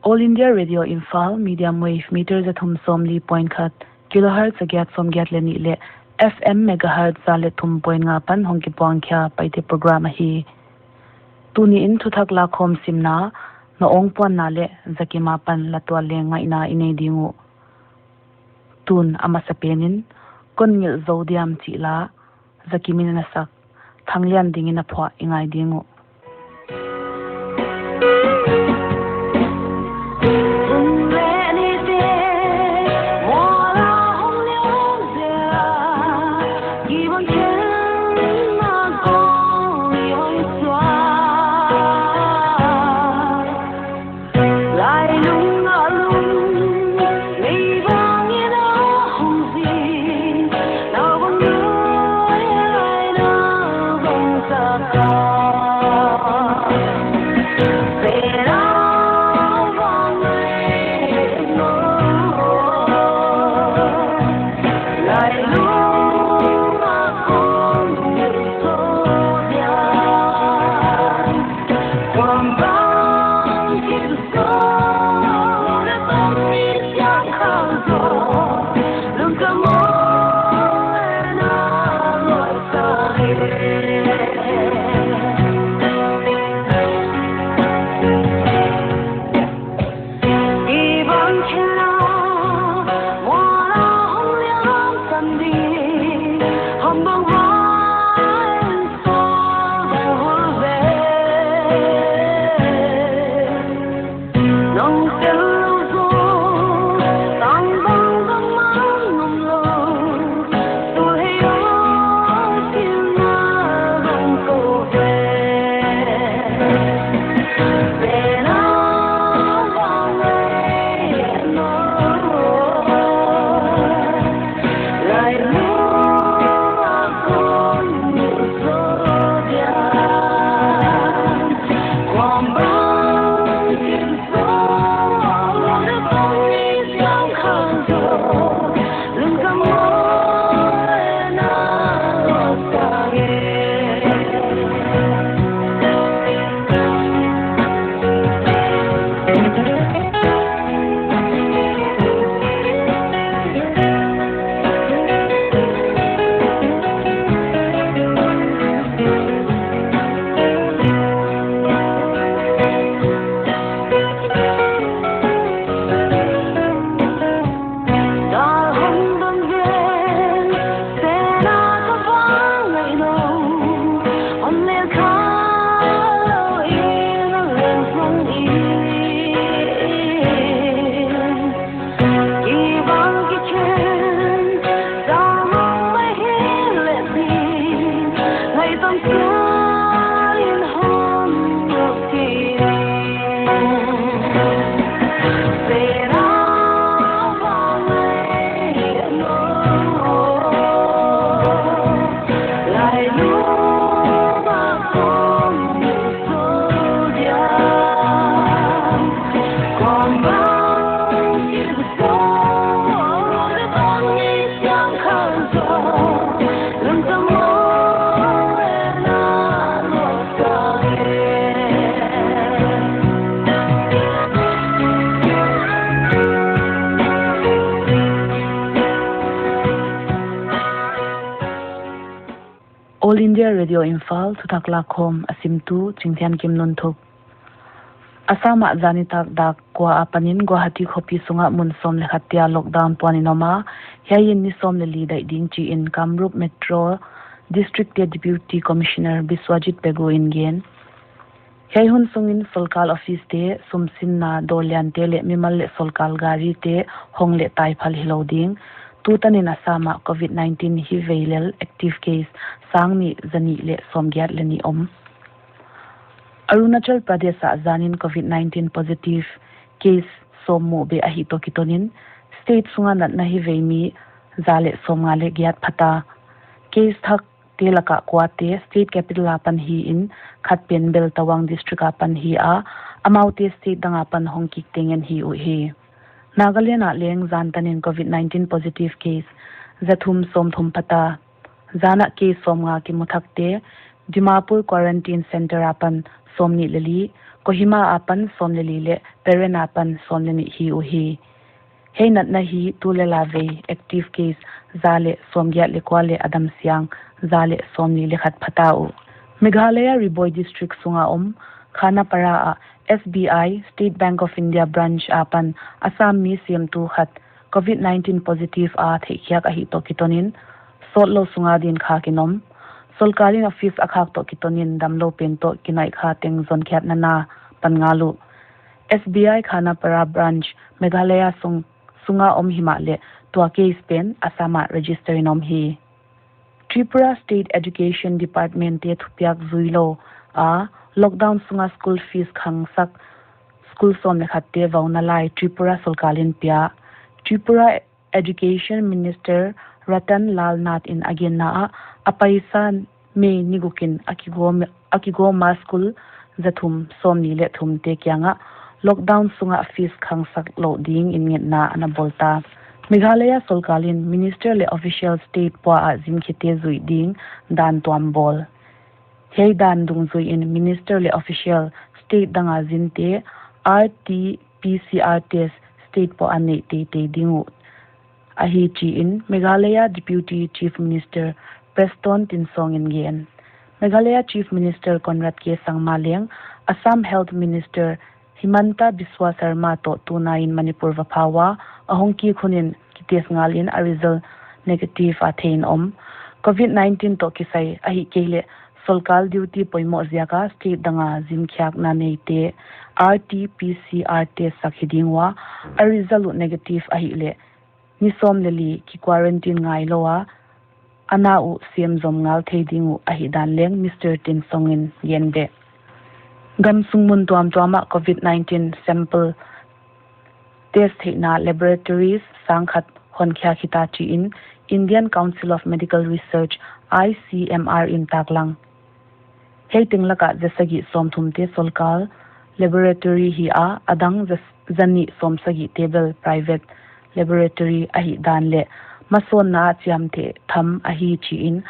All India Radio Imphal medium wave meter zathum somli point khat kilohertz agyat somgyat leni le FM megahertz zale thum point nga pan hongki pawang kya paite program hi tuni in thuthak la khom simna no ong pon na le zakima pan latwa le nga ina ine dingu tun ama sapenin konngil zodiam chi la zakimin na sak thanglian dingina phwa ingai dingu All India Radio Imphal thuthakla khom asimtu chingthian kimnun thuk Asama zanitak dak kwa apanin Guwahati khopi sunga mun som le khatia lockdown poninoma yayin ni som le li dai ding chi in Kamrup Metro District Deputy Commissioner Biswajit Pegu Ingen Yaihun sungin Solkal Office te sumsin na dolyan te le mimal le Solkal gari te hongle tai phal hiloding tutanin asama COVID-19 hi veilel active case sangni zani le somgyat le ni Arunachal Pradesh zanin COVID-19 positive case somu be ahi tokitonin state sunga natna hi veimi zale somngale gyat phata case thak telaka kwate state capital apan hi in khatpen bel tawang district apan hi a amaute state danga pan hongkik tengen hi u hi Nagaland leng zantanin COVID-19 positive case zathum somthum pata zana case somnga ki muthakte Dimapur Quarantine Center apan somni leli Kohima apan somleli le Peren apan somleni hi uhi Hey nat na hi tulela ve active case zale somgya le kwale adam siang zale somni le khat phatau Meghalaya Riboy District sunga Khanapara a SBI State Bank of India branch apan Assam mi CM2 khat COVID-19 positive a thekyak a hi to kitonin sollo sunga din kha kinom solkarin office akhak to kitonin damlo pento kinai kha teng zon khyat nana pangalu SBI Khanapara branch Meghalaya sunga himale to case pen Assama registering hi Tripura State Education Department te thupyak zuilo a lockdown sunga school fees khangsak school som lekhatte vauna lai Tripura solkalin pia Tripura Education Minister Ratan Lal Nath in agena apaisa me nigukin akigo ma school zathum somni le thum te kyanga lockdown sunga fees khangsak lo ding in na anabolta Meghalaya solkalin minister le official state pa azim khite zui ding dan tuambol Hey dan dung zui in minister le official state danga zinte RT-PCR test state po ane te dingu ahi chi in Meghalaya Deputy Chief Minister Preston Tinsong in gen Meghalaya Chief Minister Conrad K Sangmaleng Assam Health Minister Himanta Biswa Sarma to tunain Manipur Vapawa ahongki khunin kites ngalin a result negative athain COVID-19 to kisai ahi kele solkal duty poimo ziaka state danga zimkhyak na neite RT-PCR test sakhidingwa a result negative ahi le nisom leli ki quarantine ngai lowa anau sim zom ngal theidingu ahi dan leng Mr. Tin Songin yenbe gam sungmun tuama COVID-19 sample test na laboratories sangkhat honkhya khita chi in Indian Council of Medical Research ICMR in Taklang Hey tinglaka jasagi somthumte solkal laboratory hi a adang zani somsagi table private laboratory ahi danle mason na chiamte tham ahi chi in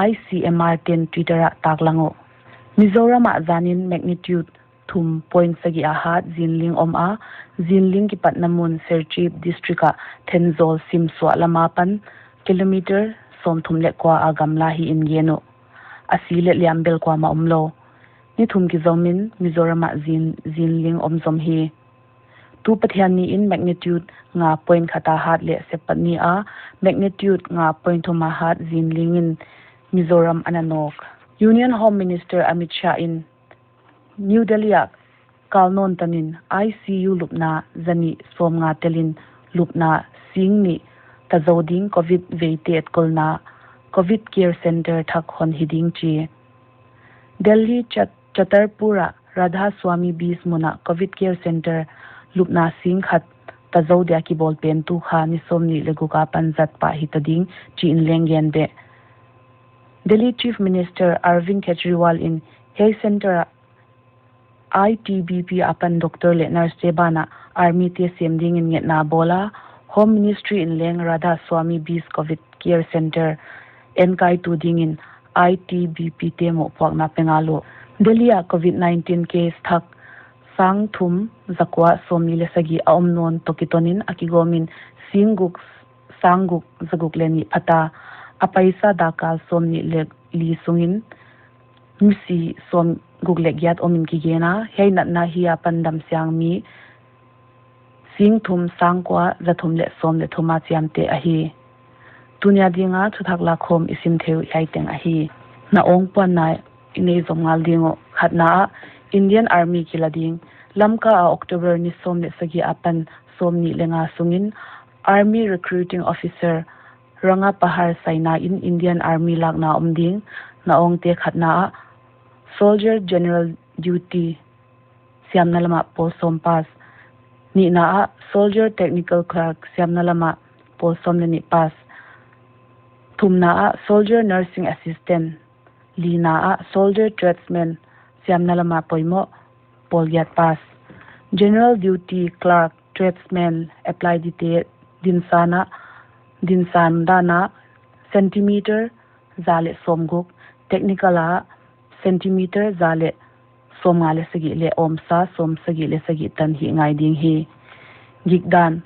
ICMR 10 Twitter taklango Mizoram zanin magnitude thum point sagi ahat zinling a zinling ki patnamun serchip district a thenjol simswa lamapan kilometer somthum le kwa agamla hi in geno asile liambel kwa ma umlo ni thum ki zomin Mizoram zinling zom hi tu pathiani in magnitude nga point khata hat le sepani a magnitude nga point thuma hat zinling in Mizoram ananok Union Home Minister Amit Shah in New Delhi kalnon tanin ICU lupna zani som nga telin lupna singni tazoding COVID veite etkolna COVID Care Center thak hon hiding chi Delhi Chatarpura Radha Swami Bismuna COVID Care Center lupna sing khat tazodia ki bol pen tu kha ni somni leguka panjat pa hitading chi in lenggen be Delhi Chief Minister Arvind Kejriwal in Hay Center ITBP apan Dr. Le Nurse Sebana Army te semding in ngetna bola Home Ministry in Leng Radha Swami Bis COVID Care Center NKI tu ding in ITBP te mo pok na pengalo Delhi COVID-19 case thak sang thum zakwa somni le sagi aomnon tokitonin akigomin singuk sanguk zaguk leni ata apaisa dakal somni le li sungin misi som gugle gyat omin ki gena heinat na hi pandam siang mi sing thum sangkwa zathum le som le thuma chiamte ahi tunya dinga thuthakla khom isim theu yaiteng ahi na ong pan na ine zongal dingo khatna Indian Army kilading lamka October ni som le sagi apan somni lenga sungin Army Recruiting Officer Ranga Pahar Saina in Indian Army lagna omding na ong te khatna Soldier General Duty Siamnalama Polsom Pass ni na Soldier Technical Clerk Siamnalama Polsom ni Pass Thumna Soldier Nursing Assistant Lina Soldier Tradesman Siamnalama Poimo Polyat Pass General Duty Clerk Tradesman Apply Dite Dinsandana Centimeter Zale Somguk Technical centimeter zale som ngale sagi le omsa som sagi le sagi tan hi ngai ding hi gigdan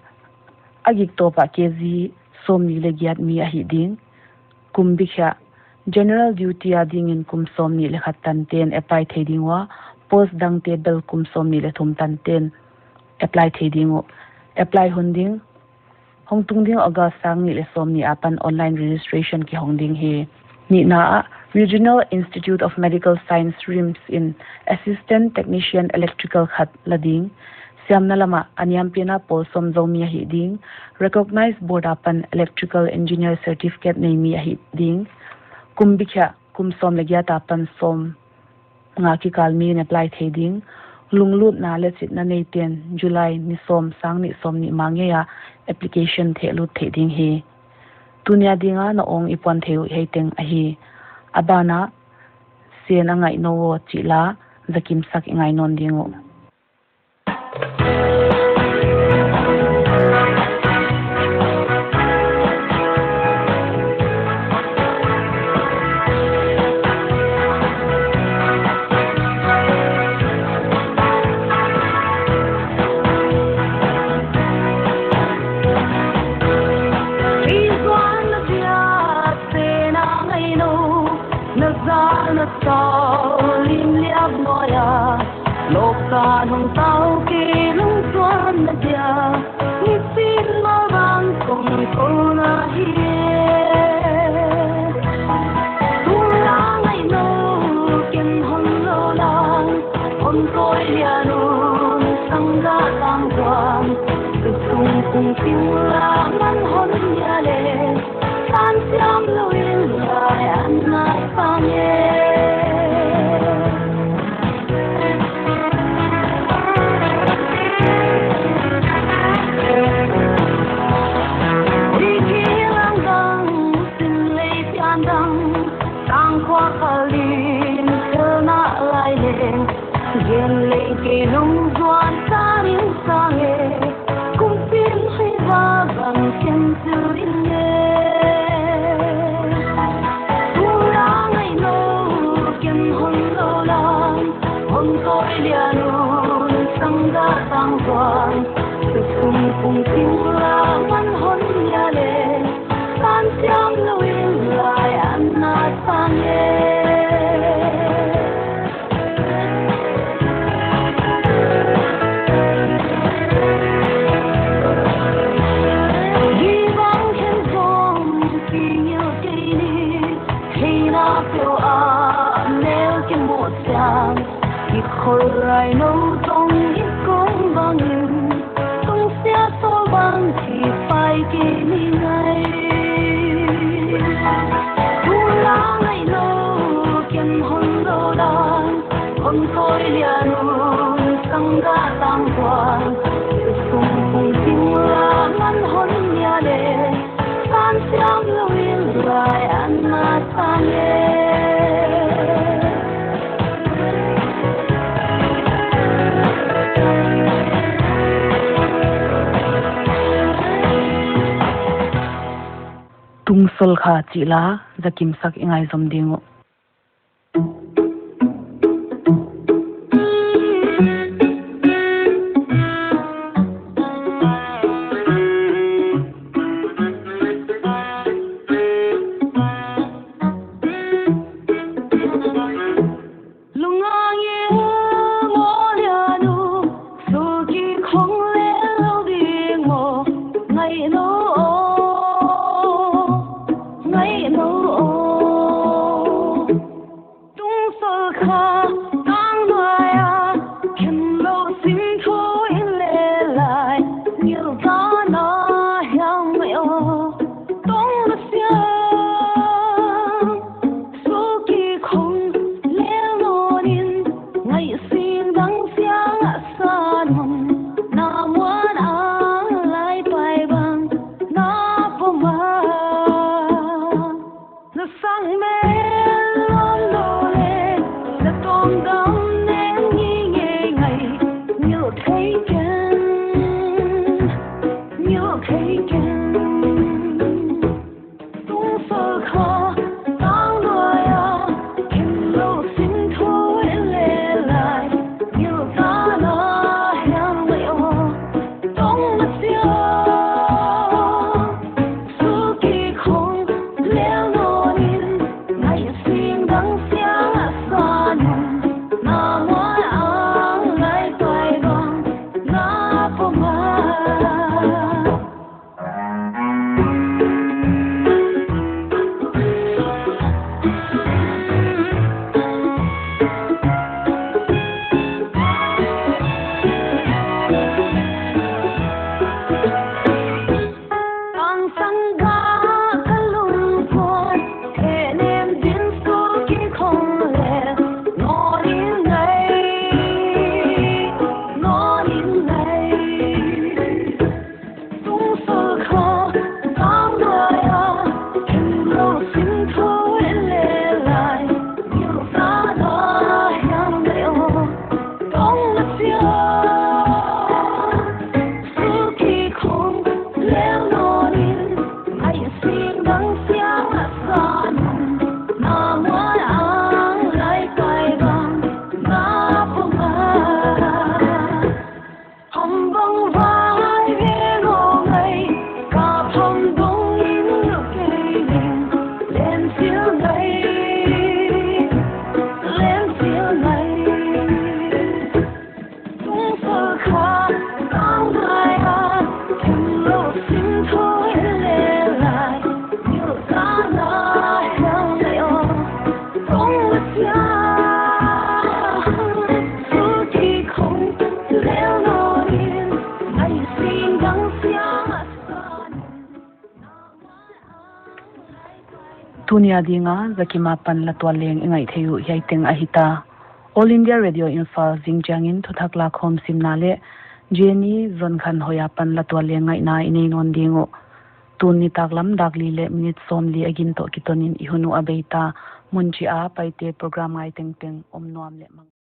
agik topa kg som ni le giat mi a hi ding kumbikha general duty a ding in kum som ni le khatan ten apply theding wa post dang te bel kum som ni le thum tan ten apply theding apply hunding hong tung ding aga sang ni le som ni apan online registration ki hong ding hi ni na Regional Institute of Medical Science streams in Assistant Technician Electrical Khat Lading Siamna lama anyam pena pol som zomia hi ding recognized board apan electrical engineer certificate nei mi hi ding kumbikha kum som legya tapan som nga ki kalmi in apply theding lunglut na le chit na nei ten July ni som sang ni som ni mangya ya application thelut theding hi tunia dinga na ong ipon theu heiteng a hi abana sen angai no chila zakim sak ingai non dingo hong tao ke lung xuan na dia ni sin ma bang kong ko na hi tu la ngai no ken hong lo lang on koi lia nu sang ga tang kwang tu sung kung tin la man hon ya le san siam lo in la an na sang ye Yen lệ kỳ nông doan ta đến sang nghe cũng tin hay va bằng chân từ đến nghe tu la ngày nô kem hôn lô lang hôn coi lia nô sang ga sang doan từ cùng cùng tin la man hôn ya le san siam lo in lại an na sang nghe Khorai nâu trong ít công bằng không sẽ so bằng thì phải kể đi ngay tu la ngày nâu kem hôn đô đan hôn khôi lia nu sang ga tang quang sung cùng tin la man hôn lia le san siam lo in lại an na sang ye tung sol kha chila zakim sak ingai zom dingo ngày nâu tunia dinga zakima pan latwa leng ingai theyu yaiteng ahita All India Radio Infal Jingjangin thuthakla khom simnale Jenny zonkhan hoya pan latwa lengai na inei non dingo tuni taklam dakli le minute somli agin to kitonin ihunu abeita munchi a paite program ngai teng teng omnuam le